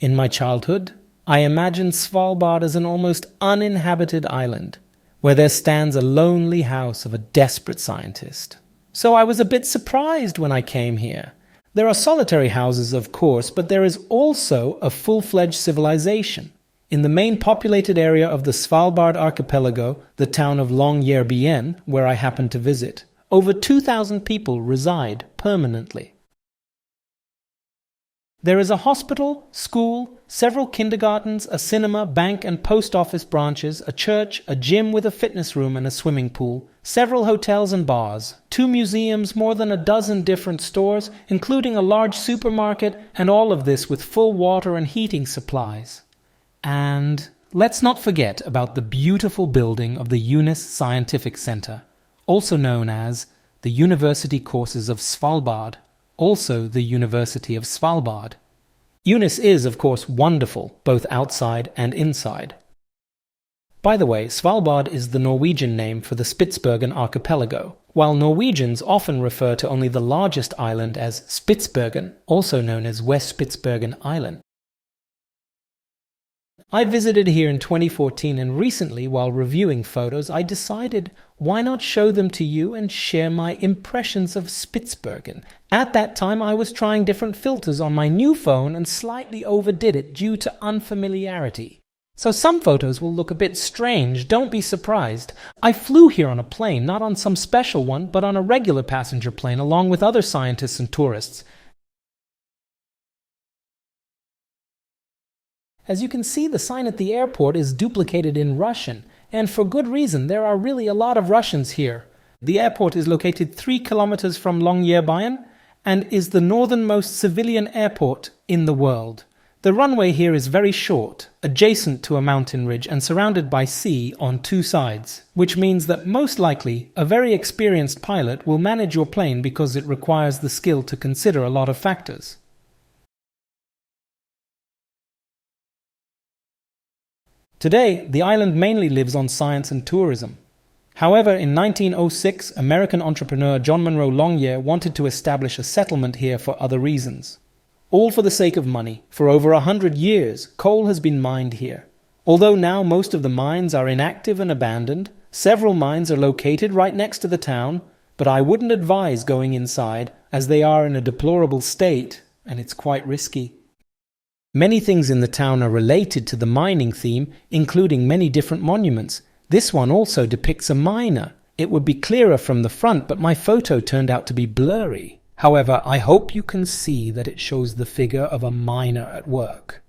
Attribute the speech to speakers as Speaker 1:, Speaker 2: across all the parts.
Speaker 1: In my childhood, I imagined Svalbard as an almost uninhabited island, where there stands a lonely house of a desperate scientist. So I was a bit surprised when I came here. There are solitary houses, of course, but there is also a full-fledged civilization. In the main populated area of the Svalbard archipelago, the town of Longyearbyen, where I happened to visit, over 2,000 people reside permanently. There is a hospital, school, several kindergartens, a cinema, bank and post office branches, a church, a gym with a fitness room and a swimming pool, several hotels and bars, 2 museums, more than a dozen different stores, including a large supermarket, and all of this with full water and heating supplies. And let's not forget about the beautiful building of the UNIS Scientific Center, also known as the University Courses of Svalbard, also the University of Svalbard. UNIS is, of course, wonderful, both outside and inside. By the way, Svalbard is the Norwegian name for the Spitsbergen archipelago, while Norwegians often refer to only the largest island as Spitsbergen, also known as West Spitsbergen Island. I visited here in 2014, and recently, while reviewing photos, I decided why not show them to you and share my impressions of Spitsbergen. At that time, I was trying different filters on my new phone and slightly overdid it due to unfamiliarity. So some photos will look a bit strange, don't be surprised. I flew here on a plane, not on some special one, but on a regular passenger plane along with other scientists and tourists. As you can see, the sign at the airport is duplicated in Russian, and for good reason. There are really a lot of Russians here. The airport is located 3 kilometers from Longyearbyen and is the northernmost civilian airport in the world. The runway here is very short, adjacent to a mountain ridge and surrounded by sea on 2 sides, which means that most likely a very experienced pilot will manage your plane because it requires the skill to consider a lot of factors. Today, the island mainly lives on science and tourism. However, in 1906, American entrepreneur John Monroe Longyear wanted to establish a settlement here for other reasons. All for the sake of money. For over 100 years, coal has been mined here. Although now most of the mines are inactive and abandoned, several mines are located right next to the town, but I wouldn't advise going inside as they are in a deplorable state and it's quite risky. Many things in the town are related to the mining theme, including many different monuments. This one also depicts a miner. It would be clearer from the front, but my photo turned out to be blurry. However, I hope you can see that it shows the figure of a miner at work.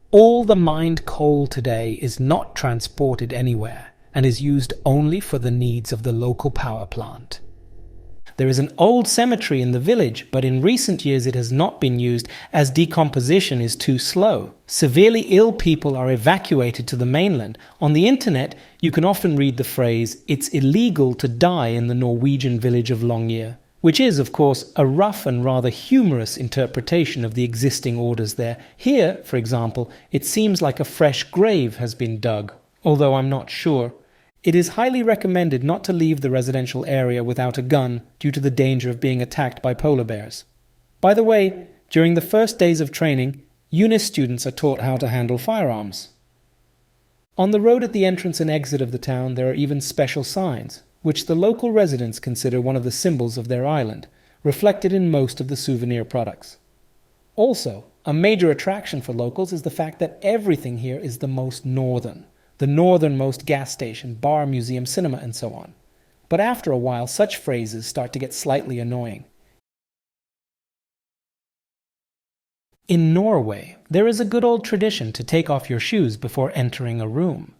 Speaker 1: All the mined coal today is not transported anywhere and is used only for the needs of the local power plant. There is an old cemetery in the village, but in recent years it has not been used as decomposition is too slow. Severely ill people are evacuated to the mainland. On the internet, you can often read the phrase, "It's illegal to die in the Norwegian village of Longyear," which is, of course, a rough and rather humorous interpretation of the existing orders there. Here, for example, it seems like a fresh grave has been dug, although I'm not sure. It is highly recommended not to leave the residential area without a gun due to the danger of being attacked by polar bears. By the way, during the first days of training, UNIS students are taught how to handle firearms. On the road at the entrance and exit of the town, there are even special signs, which the local residents consider one of the symbols of their island, reflected in most of the souvenir products. Also, a major attraction for locals is the fact that everything here is the most northern. The northernmost gas station, bar, museum, cinema, and so on. But after a while, such phrases start to get slightly annoying. In Norway, there is a good old tradition to take off your shoes before entering a room.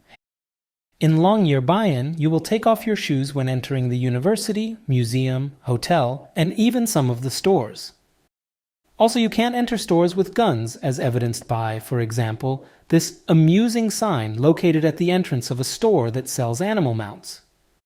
Speaker 1: In Longyearbyen, you will take off your shoes when entering the university, museum, hotel, and even some of the stores. Also, you can't enter stores with guns, as evidenced by, for example, this amusing sign located at the entrance of a store that sells animal mounts.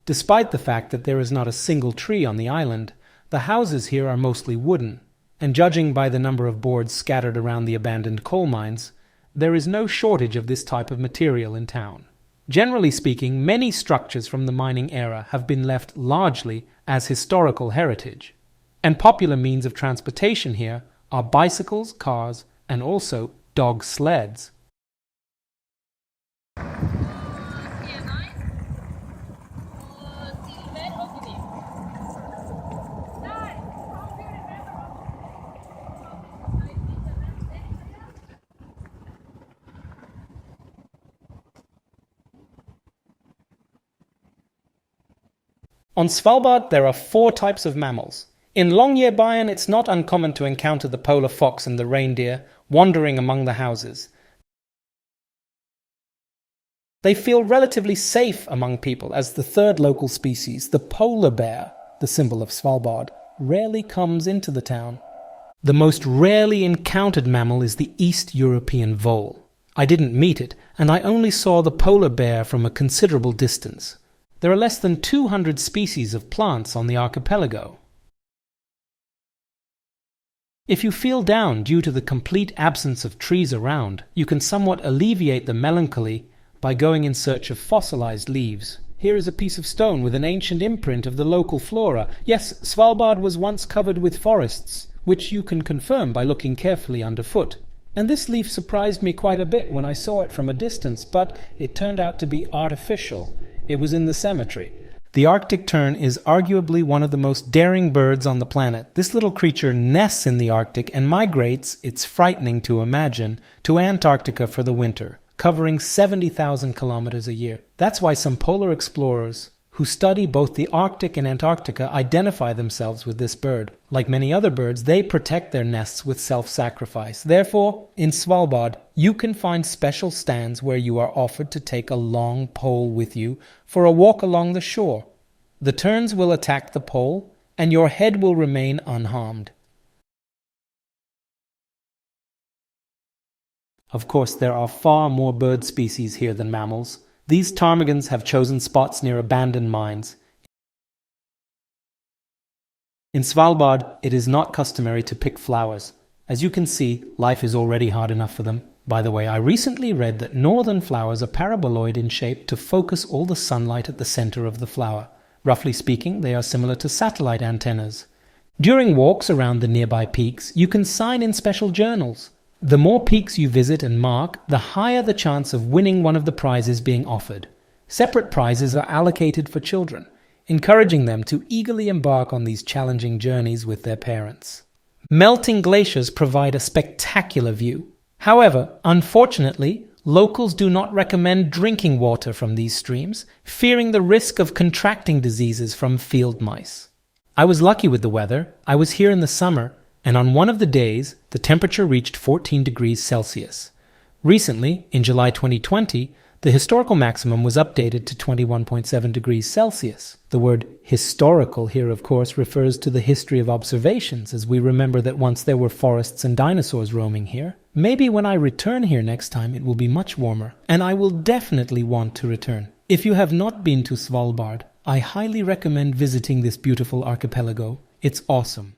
Speaker 1: Despite the fact that there is not a single tree on the island, the houses here are mostly wooden, and judging by the number of boards scattered around the abandoned coal mines, there is no shortage of this type of material in town. Generally speaking, many structures from the mining era have been left largely as historical heritage, and popular means of transportation here are bicycles, cars, and also dog sleds. On Svalbard, there are 4 types of mammals. In Longyearbyen, it's not uncommon to encounter the polar fox and the reindeer wandering among the houses. They feel relatively safe among people, as the third local species, the polar bear, the symbol of Svalbard, rarely comes into the town. The most rarely encountered mammal is the East European vole. I didn't meet it, and I only saw the polar bear from a considerable distance. There are less than 200 species of plants on the archipelago. If you feel down due to the complete absence of trees around, you can somewhat alleviate the melancholy by going in search of fossilized leaves. Here is a piece of stone with an ancient imprint of the local flora. Yes, Svalbard was once covered with forests, which you can confirm by looking carefully underfoot. And this leaf surprised me quite a bit when I saw it from a distance, but it turned out to be artificial. It was in the cemetery. The Arctic tern is arguably one of the most daring birds on the planet. This little creature nests in the Arctic and migrates, it's frightening to imagine, to Antarctica for the winter, covering 70,000 kilometers a year. That's why some polar explorers who study both the Arctic and Antarctica identify themselves with this bird. Like many other birds, they protect their nests with self-sacrifice. Therefore, in Svalbard, you can find special stands where you are offered to take a long pole with you for a walk along the shore. The terns will attack the pole, and your head will remain unharmed. Of course, there are far more bird species here than mammals. These ptarmigans have chosen spots near abandoned mines. In Svalbard, it is not customary to pick flowers. As you can see, life is already hard enough for them. By the way, I recently read that northern flowers are paraboloid in shape to focus all the sunlight at the center of the flower. Roughly speaking, they are similar to satellite antennas. During walks around the nearby peaks, you can sign in special journals. The more peaks you visit and mark, the higher the chance of winning one of the prizes being offered. Separate prizes are allocated for children, encouraging them to eagerly embark on these challenging journeys with their parents. Melting glaciers provide a spectacular view. However, unfortunately, locals do not recommend drinking water from these streams, fearing the risk of contracting diseases from field mice. I was lucky with the weather. I was here in the summer, and on one of the days, the temperature reached 14 degrees Celsius. Recently, in July 2020, the historical maximum was updated to 21.7 degrees Celsius. The word historical here, of course, refers to the history of observations, as we remember that once there were forests and dinosaurs roaming here. Maybe when I return here next time, it will be much warmer, and I will definitely want to return. If you have not been to Svalbard, I highly recommend visiting this beautiful archipelago. It's awesome.